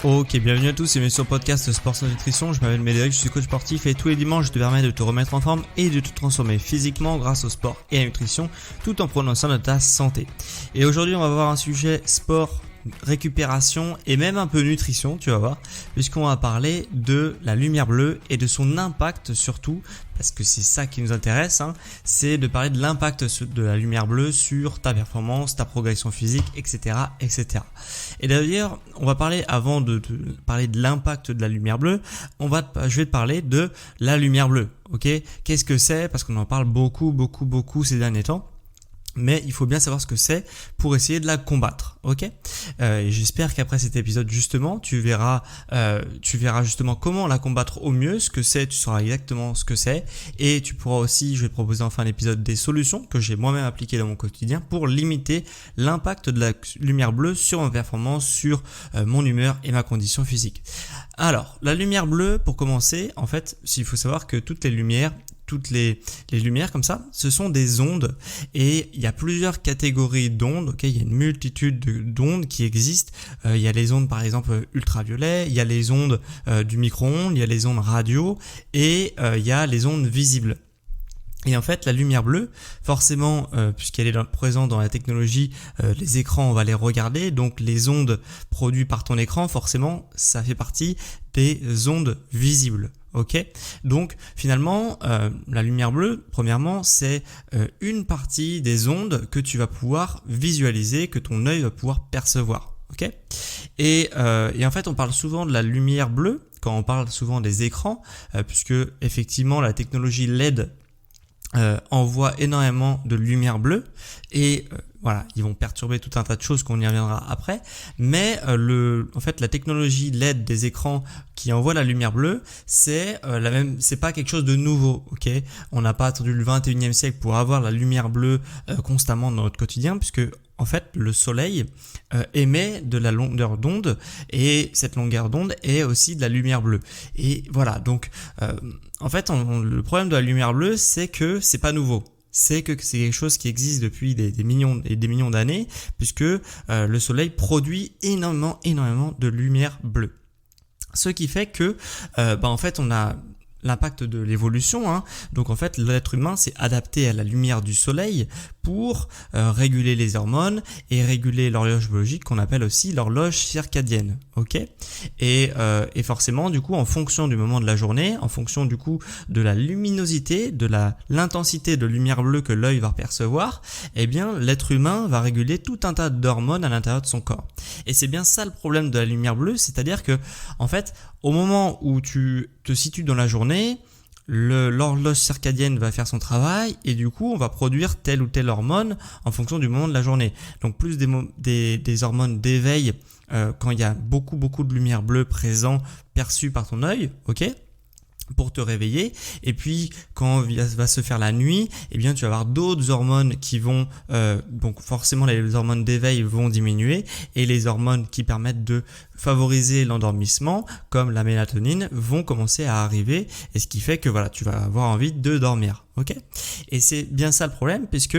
Ok, bienvenue à tous, c'est sur le podcast Sport sans Nutrition. Je m'appelle Médéric, je suis coach sportif et tous les dimanches je te permets de te remettre en forme et de te transformer physiquement grâce au sport et à la nutrition tout en prenant soin de ta santé. Et aujourd'hui on va voir un sujet sport, récupération et même un peu nutrition, tu vas voir, puisqu'on va parler de la lumière bleue et de son impact surtout, parce que c'est ça qui nous intéresse, c'est de parler de l'impact de la lumière bleue sur ta performance, ta progression physique, etc., etc. Et d'ailleurs, on va parler, avant de parler de l'impact de la lumière bleue, je vais te parler de la lumière bleue, ok ? Qu'est-ce que c'est ? Parce qu'on en parle beaucoup ces derniers temps. Mais il faut bien savoir ce que c'est pour essayer de la combattre, ok ? Et j'espère qu'après cet épisode justement, tu verras justement comment la combattre au mieux, ce que c'est, tu sauras exactement ce que c'est, et tu pourras aussi, je vais te proposer en fin d'épisode des solutions que j'ai moi-même appliquées dans mon quotidien pour limiter l'impact de la lumière bleue sur ma performance, sur mon humeur et ma condition physique. Alors, la lumière bleue, pour commencer, en fait, il faut savoir que toutes les lumières comme ça, ce sont des ondes et il y a plusieurs catégories d'ondes, ok, il y a une multitude d'ondes qui existent. Il y a les ondes par exemple ultraviolets, il y a les ondes du micro-ondes, il y a les ondes radio et il y a les ondes visibles. Et en fait, la lumière bleue, forcément, puisqu'elle est présente dans la technologie, les écrans, on va les regarder. Donc, les ondes produites par ton écran, forcément, ça fait partie des ondes visibles. Ok, donc finalement, la lumière bleue, premièrement, c'est une partie des ondes que tu vas pouvoir visualiser, que ton œil va pouvoir percevoir. Ok, et en fait, on parle souvent de la lumière bleue quand on parle souvent des écrans, puisque effectivement, la technologie LED envoie énormément de lumière bleue et voilà, ils vont perturber tout un tas de choses qu'on y reviendra après, mais en fait la technologie LED des écrans qui envoie la lumière bleue, c'est c'est pas quelque chose de nouveau, ok ? On n'a pas attendu le 21e siècle pour avoir la lumière bleue constamment dans notre quotidien, puisque en fait le soleil émet de la longueur d'onde et cette longueur d'onde est aussi de la lumière bleue. Et voilà, donc en fait le problème de la lumière bleue, c'est que c'est pas nouveau. C'est que c'est quelque chose qui existe depuis des millions et des millions d'années, puisque le soleil produit énormément de lumière bleue. Ce qui fait que en fait on a l'impact de l'évolution, Donc en fait l'être humain s'est adapté à la lumière du soleil pour réguler les hormones et réguler l'horloge biologique qu'on appelle aussi l'horloge circadienne, ok ? Et forcément du coup en fonction du moment de la journée, en fonction du coup de la luminosité, de l'intensité de lumière bleue que l'œil va percevoir, eh bien l'être humain va réguler tout un tas d'hormones à l'intérieur de son corps. Et c'est bien ça le problème de la lumière bleue, c'est-à-dire que en fait au moment où tu te situes dans la journée, l'horloge circadienne va faire son travail et du coup on va produire telle ou telle hormone en fonction du moment de la journée. Donc plus des hormones d'éveil quand il y a beaucoup de lumière bleue présent perçue par ton œil, ok ? Pour te réveiller, et puis quand va se faire la nuit, eh bien tu vas avoir d'autres hormones qui vont donc forcément les hormones d'éveil vont diminuer et les hormones qui permettent de favoriser l'endormissement comme la mélatonine vont commencer à arriver, et ce qui fait que voilà, tu vas avoir envie de dormir. Ok ? Et c'est bien ça le problème, puisque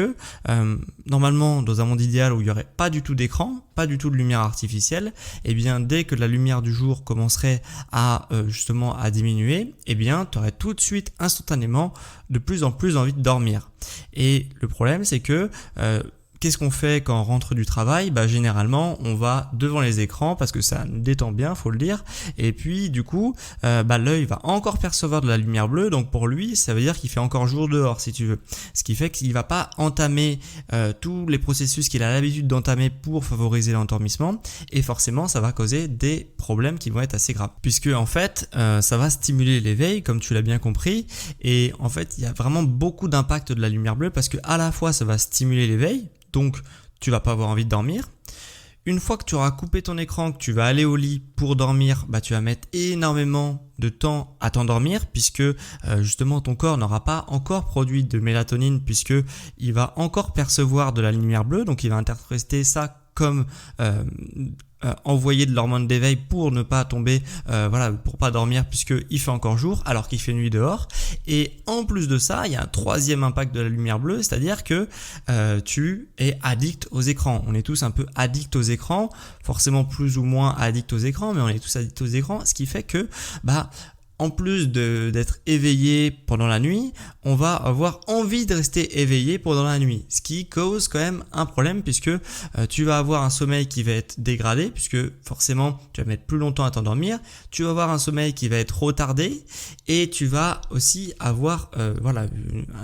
normalement dans un monde idéal où il n'y aurait pas du tout d'écran, pas du tout de lumière artificielle, et bien dès que la lumière du jour commencerait à justement à diminuer, et bien tu aurais tout de suite instantanément de plus en plus envie de dormir. Et le problème c'est que qu'est-ce qu'on fait quand on rentre du travail ? Généralement, on va devant les écrans parce que ça nous détend bien, faut le dire. Et puis, du coup, l'œil va encore percevoir de la lumière bleue. Donc, pour lui, ça veut dire qu'il fait encore jour dehors, si tu veux. Ce qui fait qu'il va pas entamer tous les processus qu'il a l'habitude d'entamer pour favoriser l'endormissement. Et forcément, ça va causer des problèmes qui vont être assez graves. Puisque, en fait, ça va stimuler l'éveil, comme tu l'as bien compris. Et en fait, il y a vraiment beaucoup d'impact de la lumière bleue parce que à la fois, ça va stimuler l'éveil. Donc, tu vas pas avoir envie de dormir. Une fois que tu auras coupé ton écran, que tu vas aller au lit pour dormir, tu vas mettre énormément de temps à t'endormir puisque justement ton corps n'aura pas encore produit de mélatonine puisque il va encore percevoir de la lumière bleue, donc il va interpréter ça comme envoyer de l'hormone d'éveil pour ne pas tomber, pour pas dormir puisqu'il fait encore jour alors qu'il fait nuit dehors. Et en plus de ça, il y a un troisième impact de la lumière bleue, c'est-à-dire que tu es addict aux écrans. On est tous un peu addicts aux écrans, forcément plus ou moins addicts aux écrans, mais on est tous addicts aux écrans, ce qui fait que en plus d'être éveillé pendant la nuit, on va avoir envie de rester éveillé pendant la nuit, ce qui cause quand même un problème puisque tu vas avoir un sommeil qui va être dégradé puisque forcément tu vas mettre plus longtemps à t'endormir, tu vas avoir un sommeil qui va être retardé et tu vas aussi avoir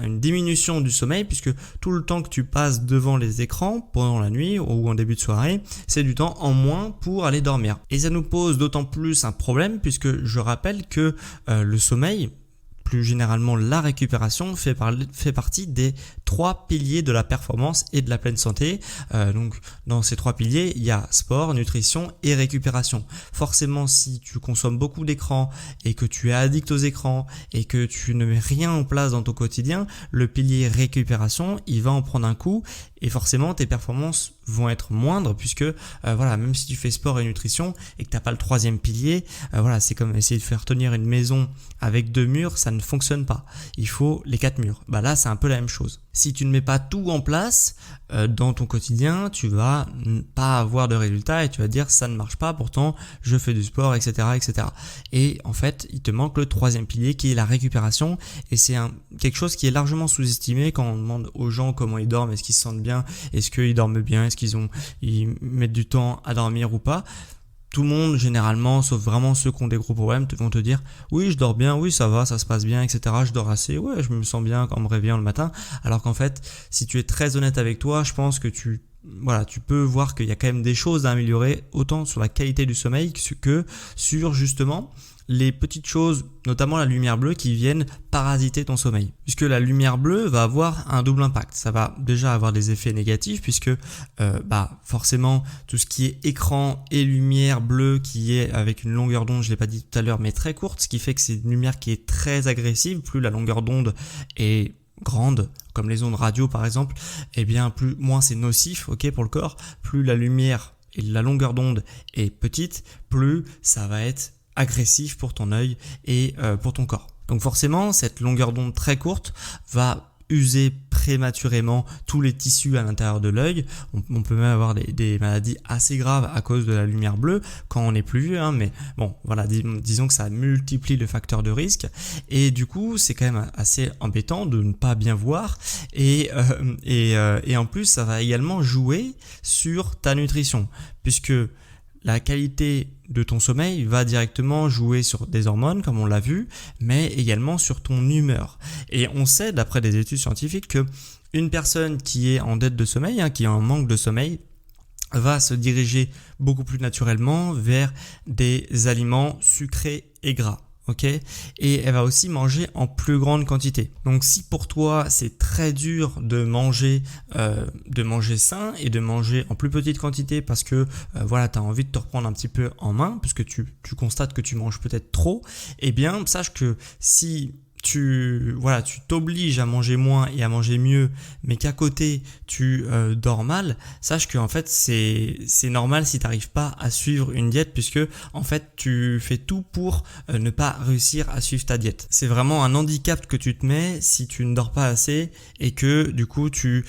une diminution du sommeil puisque tout le temps que tu passes devant les écrans pendant la nuit ou en début de soirée, c'est du temps en moins pour aller dormir. Et ça nous pose d'autant plus un problème puisque je rappelle que le sommeil, plus généralement la récupération, fait partie des 3 piliers de la performance et de la pleine santé. Donc dans ces 3 piliers, il y a sport, nutrition et récupération. Forcément, si tu consommes beaucoup d'écrans et que tu es addict aux écrans et que tu ne mets rien en place dans ton quotidien, le pilier récupération, il va en prendre un coup et forcément tes performances vont être moindres puisque même si tu fais sport et nutrition et que tu n'as pas le 3e pilier, c'est comme essayer de faire tenir une maison avec 2 murs, ça ne fonctionne pas. Il faut les 4 murs. Là, c'est un peu la même chose. Si tu ne mets pas tout en place dans ton quotidien, tu vas pas avoir de résultats et tu vas dire ça ne marche pas, pourtant je fais du sport, etc., etc. Et en fait, il te manque le 3e pilier qui est la récupération et c'est quelque chose qui est largement sous-estimé quand on demande aux gens comment ils dorment, est-ce qu'ils se sentent bien, est-ce qu'ils dorment bien, est-ce qu'ils mettent du temps à dormir ou pas. Tout le monde, généralement, sauf vraiment ceux qui ont des gros problèmes, vont te dire « Oui, je dors bien, oui, ça va, ça se passe bien, etc. Je dors assez, ouais, je me sens bien en me réveillant le matin. » Alors qu'en fait, si tu es très honnête avec toi, je pense que tu peux voir qu'il y a quand même des choses à améliorer, autant sur la qualité du sommeil que sur justement les petites choses, notamment la lumière bleue qui viennent parasiter ton sommeil. Puisque la lumière bleue va avoir un double impact. Ça va déjà avoir des effets négatifs puisque forcément tout ce qui est écran et lumière bleue qui est avec une longueur d'onde, je l'ai pas dit tout à l'heure, mais très courte, ce qui fait que c'est une lumière qui est très agressive. Plus la longueur d'onde est grande, comme les ondes radio par exemple, moins c'est nocif, pour le corps. Plus la lumière et la longueur d'onde est petite, plus ça va être agressif pour ton œil et pour ton corps. Donc forcément, cette longueur d'onde très courte va user prématurément tous les tissus à l'intérieur de l'œil. On peut même avoir des maladies assez graves à cause de la lumière bleue quand on est plus vieux, mais bon, disons que ça multiplie le facteur de risque et du coup, c'est quand même assez embêtant de ne pas bien voir et en plus, ça va également jouer sur ta nutrition puisque la qualité de ton sommeil va directement jouer sur des hormones, comme on l'a vu, mais également sur ton humeur. Et on sait, d'après des études scientifiques, que une personne qui est en dette de sommeil, qui est en manque de sommeil, va se diriger beaucoup plus naturellement vers des aliments sucrés et gras. Et elle va aussi manger en plus grande quantité. Donc si pour toi c'est très dur de manger sain et de manger en plus petite quantité parce que tu as envie de te reprendre un petit peu en main puisque tu constates que tu manges peut-être trop, sache que si tu t'obliges à manger moins et à manger mieux, mais qu'à côté tu dors mal, sache que en fait c'est normal si tu n'arrives pas à suivre une diète puisque en fait tu fais tout pour ne pas réussir à suivre ta diète. C'est vraiment un handicap que tu te mets si tu ne dors pas assez et que du coup tu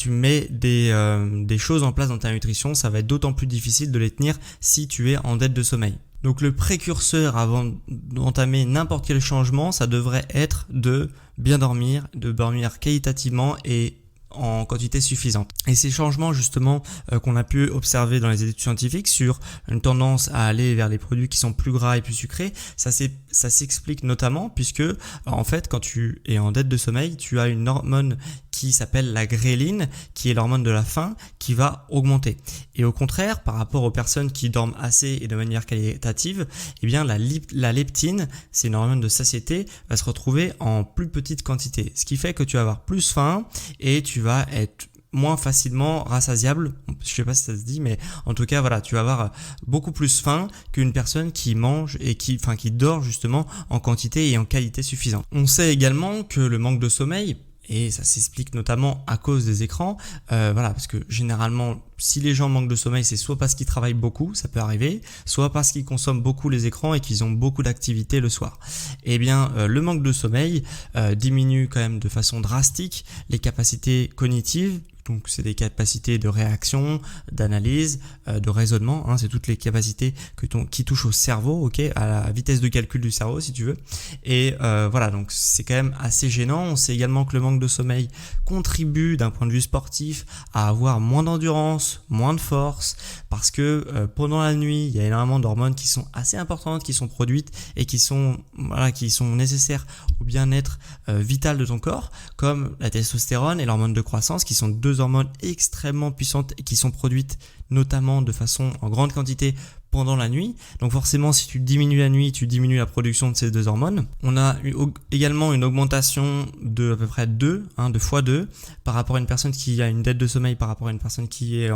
mets des choses en place dans ta nutrition. Ça va être d'autant plus difficile de les tenir si tu es en dette de sommeil. Donc le précurseur avant d'entamer n'importe quel changement, ça devrait être de bien dormir, de dormir qualitativement et en quantité suffisante. Et ces changements justement qu'on a pu observer dans les études scientifiques sur une tendance à aller vers les produits qui sont plus gras et plus sucrés, ça s'explique notamment puisque en fait quand tu es en dette de sommeil, tu as une hormone qui s'appelle la gréline, qui est l'hormone de la faim, qui va augmenter. Et au contraire, par rapport aux personnes qui dorment assez et de manière qualitative, la leptine, c'est une hormone de satiété, va se retrouver en plus petite quantité. Ce qui fait que tu vas avoir plus faim et tu vas être moins facilement rassasiable. Je sais pas si ça se dit, mais en tout cas, tu vas avoir beaucoup plus faim qu'une personne qui mange et qui dort justement en quantité et en qualité suffisante. On sait également que le manque de sommeil et ça s'explique notamment à cause des écrans. Voilà, parce que généralement, si les gens manquent de sommeil, c'est soit parce qu'ils travaillent beaucoup, ça peut arriver, soit parce qu'ils consomment beaucoup les écrans et qu'ils ont beaucoup d'activités le soir. Eh bien, le manque de sommeil diminue quand même de façon drastique les capacités cognitives. Donc c'est des capacités de réaction, d'analyse, de raisonnement, c'est toutes les capacités qui touchent au cerveau, ok, à la vitesse de calcul du cerveau si tu veux. Et voilà, donc c'est quand même assez gênant. On sait également que le manque de sommeil contribue d'un point de vue sportif à avoir moins d'endurance, moins de force, parce que pendant la nuit, il y a énormément d'hormones qui sont assez importantes, qui sont produites et qui sont nécessaires au bien-être vital de ton corps, comme la testostérone et l'hormone de croissance, qui sont deux hormones extrêmement puissantes et qui sont produites notamment de façon en grande quantité pendant la nuit. Donc forcément, si tu diminues la nuit, tu diminues la production de ces deux hormones. On a également une augmentation de à peu près de x2 par rapport à une personne qui a une dette de sommeil par rapport à une personne qui est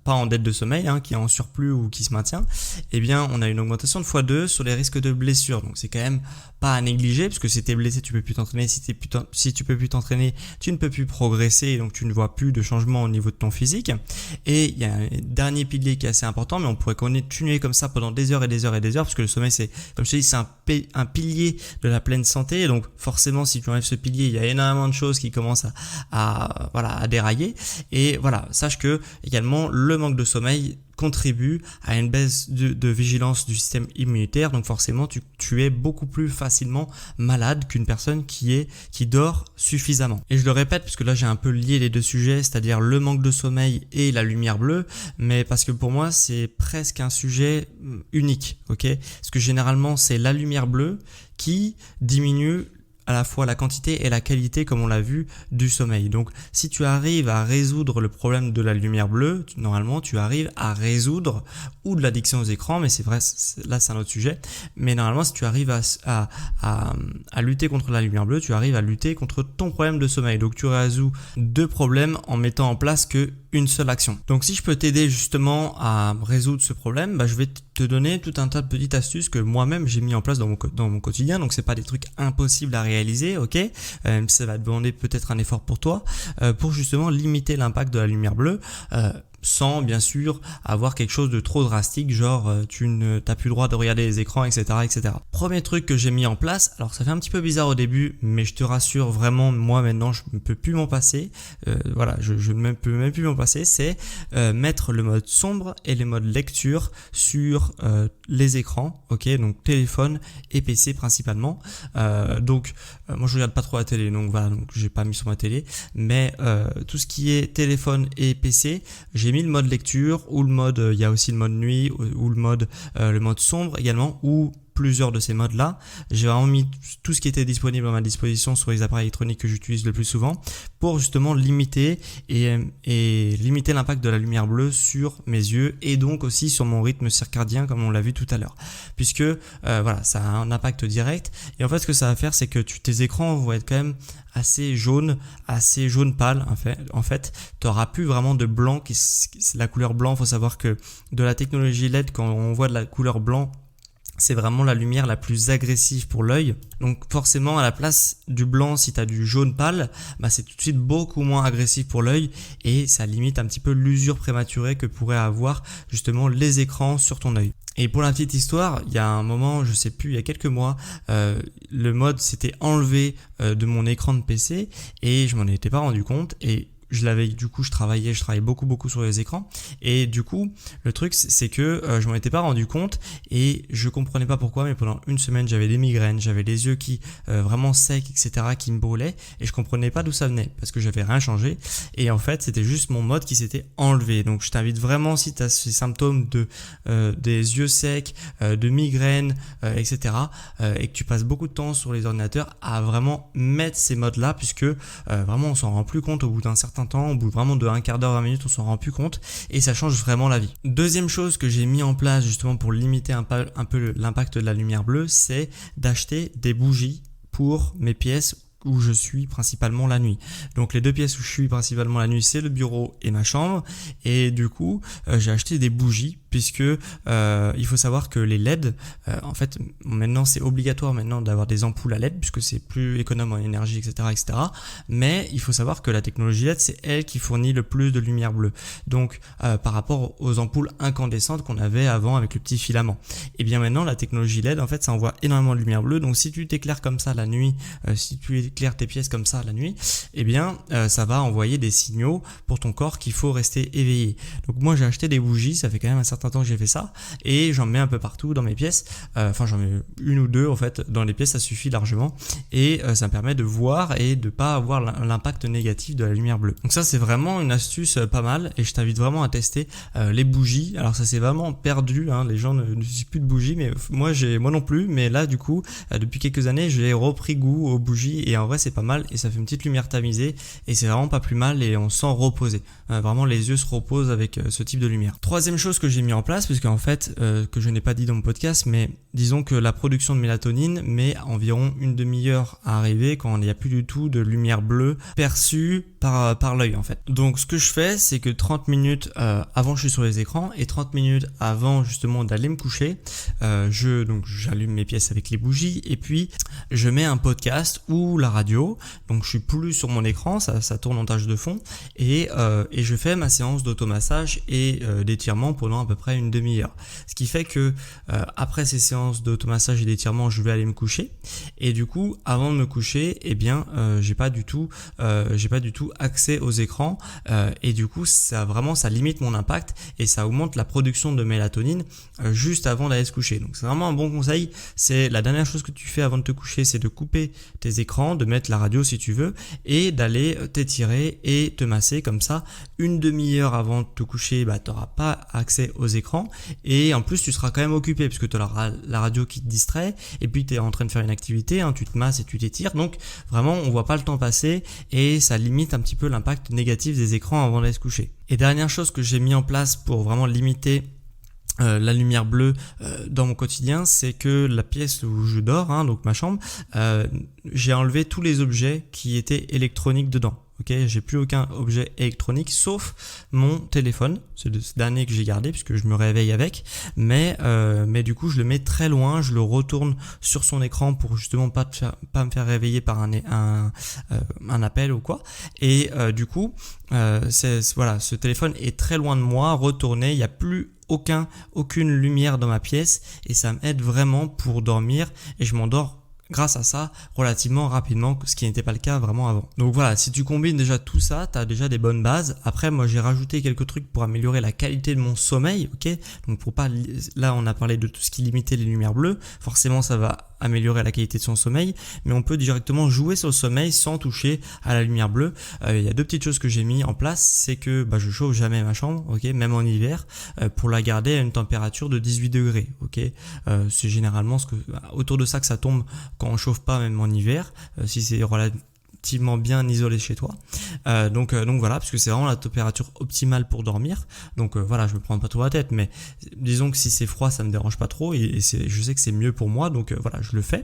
pas en dette de sommeil, qui est en surplus ou qui se maintient. Eh bien, on a une augmentation de x2 sur les risques de blessures. Donc c'est quand même pas à négliger, parce que si t'es blessé, tu peux plus t'entraîner. Si tu peux plus t'entraîner, tu ne peux plus progresser, et donc tu ne vois plus de changement au niveau de ton physique. Et il y a un dernier pilier qui est assez important, mais on pourrait continuer comme ça pendant des heures et des heures et des heures, parce que le sommeil, c'est, comme je te dis, c'est un pilier de la pleine santé. Et donc forcément, si tu enlèves ce pilier, il y a énormément de choses qui commencent à dérailler. Et voilà, sache que également le manque de sommeil contribue à une baisse de vigilance du système immunitaire. Donc forcément, tu es beaucoup plus facilement malade qu'une personne qui dort suffisamment. Et je le répète, parce que là j'ai un peu lié les deux sujets, c'est-à-dire le manque de sommeil et la lumière bleue, mais parce que pour moi c'est presque un sujet unique, ok ? Parce que généralement c'est la lumière bleue qui diminue à la fois la quantité et la qualité, comme on l'a vu, du sommeil. Donc si tu arrives à résoudre le problème de la lumière bleue, normalement tu arrives à résoudre, ou de l'addiction aux écrans, mais c'est vrai, là c'est un autre sujet, mais normalement si tu arrives à lutter contre la lumière bleue, tu arrives à lutter contre ton problème de sommeil. Donc tu résous deux problèmes en mettant en place qu'une seule action. Donc si je peux t'aider justement à résoudre ce problème, je vais te donner tout un tas de petites astuces que moi-même j'ai mis en place dans mon quotidien. Donc c'est pas des trucs impossibles à réaliser, ok, ça va te demander peut-être un effort pour toi, pour justement limiter l'impact de la lumière bleue, sans bien sûr avoir quelque chose de trop drastique, genre tu n'as plus le droit de regarder les écrans, etc., etc. Premier truc que j'ai mis en place, alors ça fait un petit peu bizarre au début, mais je te rassure vraiment, moi maintenant je ne peux plus m'en passer, je ne peux même plus m'en passer, c'est mettre le mode sombre et le mode lecture sur les écrans, ok, donc téléphone et PC principalement. Moi je regarde pas trop la télé, donc voilà, donc j'ai pas mis sur ma télé, mais tout ce qui est téléphone et PC, j'ai mis le mode lecture, ou le mode, il y a aussi le mode nuit, ou le mode sombre également, ou plusieurs de ces modes là. J'ai vraiment mis tout ce qui était disponible à ma disposition sur les appareils électroniques que j'utilise le plus souvent, pour justement limiter et limiter l'impact de la lumière bleue sur mes yeux, et donc aussi sur mon rythme circadien, comme on l'a vu tout à l'heure, puisque ça a un impact direct. Et en fait ce que ça va faire, c'est que tes écrans vont être quand même assez jaune pâle. En fait, tu n'auras plus vraiment de blanc, c'est la couleur blanc. Il faut savoir que de la technologie LED, quand on voit de la couleur blanc, c'est vraiment la lumière la plus agressive pour l'œil. Donc forcément, à la place du blanc, si tu as du jaune pâle, c'est tout de suite beaucoup moins agressif pour l'œil, et ça limite un petit peu l'usure prématurée que pourraient avoir justement les écrans sur ton œil. Et pour la petite histoire, il y a un moment, je sais plus, il y a quelques mois, le mode s'était enlevé de mon écran de PC, et je m'en étais pas rendu compte, et je travaillais beaucoup sur les écrans, et du coup le truc c'est que je m'en étais pas rendu compte, et je comprenais pas pourquoi, mais pendant une semaine j'avais des migraines, j'avais les yeux qui vraiment secs, etc., qui me brûlaient, et je comprenais pas d'où ça venait, parce que j'avais rien changé, et en fait c'était juste mon mode qui s'était enlevé. Donc je t'invite vraiment, si tu as ces symptômes des yeux secs, de migraines, etc., et que tu passes beaucoup de temps sur les ordinateurs, à vraiment mettre ces modes là, puisque vraiment on s'en rend plus compte au bout d'un certain temps, au bout vraiment de un quart d'heure, 20 minutes, on s'en rend plus compte, et ça change vraiment la vie. Deuxième chose que j'ai mis en place justement pour limiter un peu l'impact de la lumière bleue, c'est d'acheter des bougies pour mes pièces où je suis principalement la nuit. Donc les deux pièces où je suis principalement la nuit, c'est le bureau et ma chambre. Et du coup, j'ai acheté des bougies puisque il faut savoir que les LED, en fait, maintenant c'est obligatoire maintenant d'avoir des ampoules à LED puisque c'est plus économe en énergie, etc., etc. Mais il faut savoir que la technologie LED, c'est elle qui fournit le plus de lumière bleue. Donc par rapport aux ampoules incandescentes qu'on avait avant avec le petit filament. Et bien maintenant, la technologie LED, en fait, ça envoie énormément de lumière bleue. Donc si tu t'éclaires comme ça la nuit, si tu éclaires tes pièces comme ça la nuit, eh bien ça va envoyer des signaux pour ton corps qu'il faut rester éveillé. Donc moi j'ai acheté des bougies, ça fait quand même un certain temps que j'ai fait ça, et j'en mets un peu partout dans mes pièces. Enfin j'en mets une ou deux en fait dans les pièces, ça suffit largement, et ça me permet de voir et de pas avoir l'impact négatif de la lumière bleue. Donc ça c'est vraiment une astuce pas mal, et je t'invite vraiment à tester les bougies. Alors ça c'est vraiment perdu, hein, les gens n'utilisent plus de bougies, mais moi non plus, mais là du coup depuis quelques années j'ai repris goût aux bougies, et en vrai c'est pas mal, et ça fait une petite lumière tamisée, et c'est vraiment pas plus mal, et on se sent reposé. Vraiment les yeux se reposent avec ce type de lumière. Troisième chose que j'ai mis en place, puisque en fait que je n'ai pas dit dans mon podcast, mais disons que la production de mélatonine met environ une demi-heure à arriver quand il n'y a plus du tout de lumière bleue perçue par l'œil en fait. Donc ce que je fais, c'est que 30 minutes avant je suis sur les écrans, et 30 minutes avant justement d'aller me coucher, donc j'allume mes pièces avec les bougies, et puis je mets un podcast ou la radio. Donc je suis plus sur mon écran, ça tourne en tâche de fond, et je fais ma séance d'automassage et d'étirement pendant à peu près une demi-heure. Ce qui fait que après ces séances d'automassage et d'étirement, je vais aller me coucher, et du coup avant de me coucher, eh bien j'ai pas du tout accès aux écrans, et du coup ça limite mon impact, et ça augmente la production de mélatonine juste avant d'aller se coucher. Donc c'est vraiment un bon conseil. C'est la dernière chose que tu fais avant de te coucher, c'est de couper tes écrans, de mettre la radio si tu veux, et d'aller t'étirer et te masser comme ça. Une demi-heure avant de te coucher, tu n'auras pas accès aux écrans, et en plus tu seras quand même occupé puisque tu auras la radio qui te distrait, et puis tu es en train de faire une activité, hein, tu te masses et tu t'étires, donc vraiment on voit pas le temps passer, et ça limite un petit peu l'impact négatif des écrans avant d'aller se coucher. Et dernière chose que j'ai mis en place pour vraiment limiter la lumière bleue dans mon quotidien, c'est que la pièce où je dors, hein, donc ma chambre, j'ai enlevé tous les objets qui étaient électroniques dedans. Ok, j'ai plus aucun objet électronique sauf mon téléphone. C'est ce dernier que j'ai gardé puisque je me réveille avec, mais du coup je le mets très loin, je le retourne sur son écran pour justement pas me faire réveiller par un appel ou quoi. Et du coup voilà, ce téléphone est très loin de moi, retourné, il n'y a plus aucune lumière dans ma pièce, et ça m'aide vraiment pour dormir, et je m'endors grâce à ça relativement rapidement, ce qui n'était pas le cas vraiment avant. Donc voilà, si tu combines déjà tout ça, tu as déjà des bonnes bases. Après moi j'ai rajouté quelques trucs pour améliorer la qualité de mon sommeil, ok. Donc là on a parlé de tout ce qui limitait les lumières bleues, forcément ça va améliorer la qualité de son sommeil, mais on peut directement jouer sur le sommeil sans toucher à la lumière bleue. Il y a deux petites choses que j'ai mis en place, c'est que je chauffe jamais ma chambre, ok, même en hiver, pour la garder à une température de 18 degrés, ok. C'est généralement autour de ça que ça tombe quand on chauffe pas, même en hiver, si c'est relativement bien isolé chez toi. Donc voilà, parce que c'est vraiment la température optimale pour dormir. Donc voilà, je me prends pas trop la tête, mais disons que si c'est froid, ça me dérange pas trop, et je sais que c'est mieux pour moi, donc voilà, je le fais.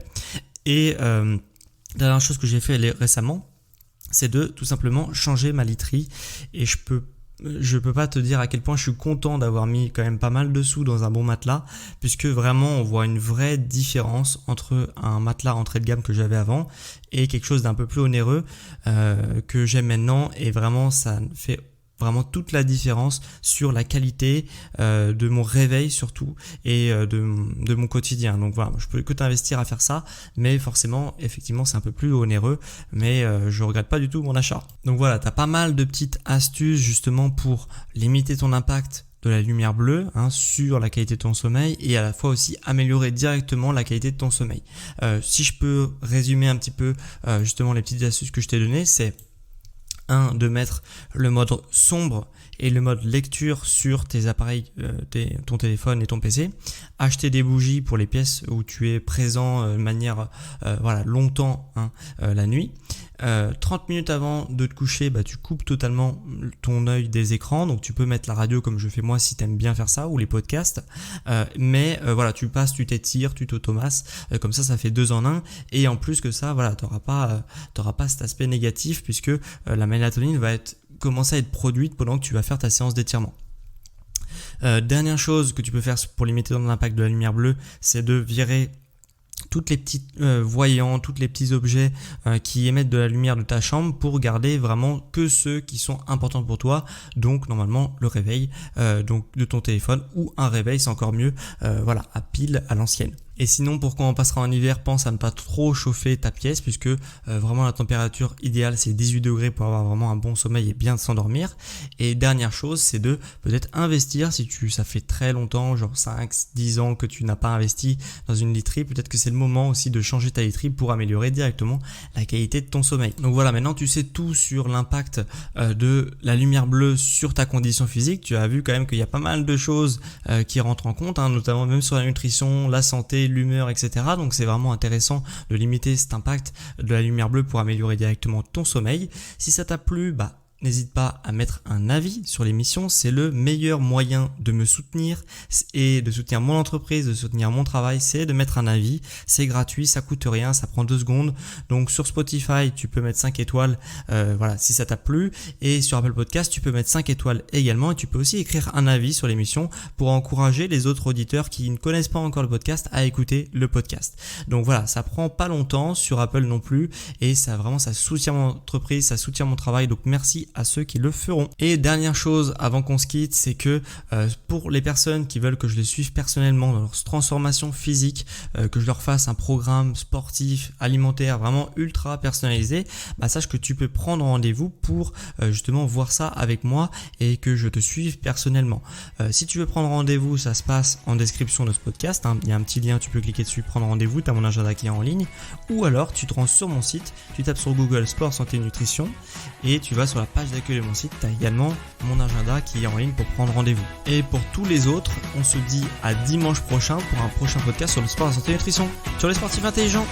Et la dernière chose que j'ai fait récemment, c'est de tout simplement changer ma literie, et je peux pas te dire à quel point je suis content d'avoir mis quand même pas mal de sous dans un bon matelas, puisque vraiment on voit une vraie différence entre un matelas entrée de gamme que j'avais avant et quelque chose d'un peu plus onéreux que j'aime maintenant, et vraiment ça fait vraiment toute la différence sur la qualité de mon réveil surtout, et de mon quotidien. Donc voilà, je peux que t'investir à faire ça, mais forcément effectivement c'est un peu plus onéreux, mais je regrette pas du tout mon achat. Donc voilà, t'as pas mal de petites astuces justement pour limiter ton impact de la lumière bleue, hein, sur la qualité de ton sommeil, et à la fois aussi améliorer directement la qualité de ton sommeil. Si je peux résumer un petit peu justement les petites astuces que je t'ai données, c'est de mettre le mode sombre et le mode lecture sur tes appareils, ton téléphone et ton PC. Acheter des bougies pour les pièces où tu es présent de manière longtemps, la nuit. 30 minutes avant de te coucher, tu coupes totalement ton œil des écrans. Donc tu peux mettre la radio comme je fais moi si tu aimes bien faire ça, ou les podcasts. Mais tu passes, tu t'étires, tu t'automasses. Comme ça fait 2 en 1. Et en plus que ça, t'auras pas cet aspect négatif puisque la mélatonine va commencer à être produite pendant que tu vas faire ta séance d'étirement. Dernière chose que tu peux faire pour limiter l'impact de la lumière bleue, c'est de virer toutes les petites voyants, tous les petits objets qui émettent de la lumière de ta chambre pour garder vraiment que ceux qui sont importants pour toi. Donc normalement le réveil donc de ton téléphone, ou un réveil, c'est encore mieux, à pile à l'ancienne. Et sinon, pour quand on passera en hiver, pense à ne pas trop chauffer ta pièce puisque vraiment la température idéale c'est 18 degrés pour avoir vraiment un bon sommeil et bien s'endormir. Et dernière chose, c'est de peut-être investir si ça fait très longtemps, genre 5-10 ans que tu n'as pas investi dans une literie, peut-être que c'est le moment aussi de changer ta literie pour améliorer directement la qualité de ton sommeil. Donc voilà, maintenant tu sais tout sur l'impact de la lumière bleue sur ta condition physique. Tu as vu quand même qu'il y a pas mal de choses qui rentrent en compte, notamment même sur la nutrition, la santé, l'humeur, etc. Donc c'est vraiment intéressant de limiter cet impact de la lumière bleue pour améliorer directement ton sommeil. Si ça t'a plu, n'hésite pas à mettre un avis sur l'émission, c'est le meilleur moyen de me soutenir et de soutenir mon entreprise, de soutenir mon travail, c'est de mettre un avis. C'est gratuit, ça coûte rien, ça prend 2 secondes. Donc sur Spotify, tu peux mettre 5 étoiles si ça t'a plu, et sur Apple Podcast, tu peux mettre 5 étoiles également, et tu peux aussi écrire un avis sur l'émission pour encourager les autres auditeurs qui ne connaissent pas encore le podcast à écouter le podcast. Donc voilà, ça prend pas longtemps sur Apple non plus, et ça soutient mon entreprise, ça soutient mon travail, donc merci à ceux qui le feront. Et dernière chose avant qu'on se quitte, c'est que pour les personnes qui veulent que je les suive personnellement dans leur transformation physique, que je leur fasse un programme sportif, alimentaire vraiment ultra personnalisé, sache que tu peux prendre rendez-vous pour justement voir ça avec moi et que je te suive personnellement. Si tu veux prendre rendez-vous, ça se passe en description de ce podcast, il y a un petit lien, tu peux cliquer dessus, prendre rendez-vous, tu as mon agenda qui est en ligne, ou alors tu te rends sur mon site, tu tapes sur Google Sport, Santé, Nutrition, et tu vas sur la page d'accueil de mon site, tu as également mon agenda qui est en ligne pour prendre rendez-vous. Et pour tous les autres, on se dit à dimanche prochain pour un prochain podcast sur le sport, la santé et la nutrition. Sur les sportifs intelligents.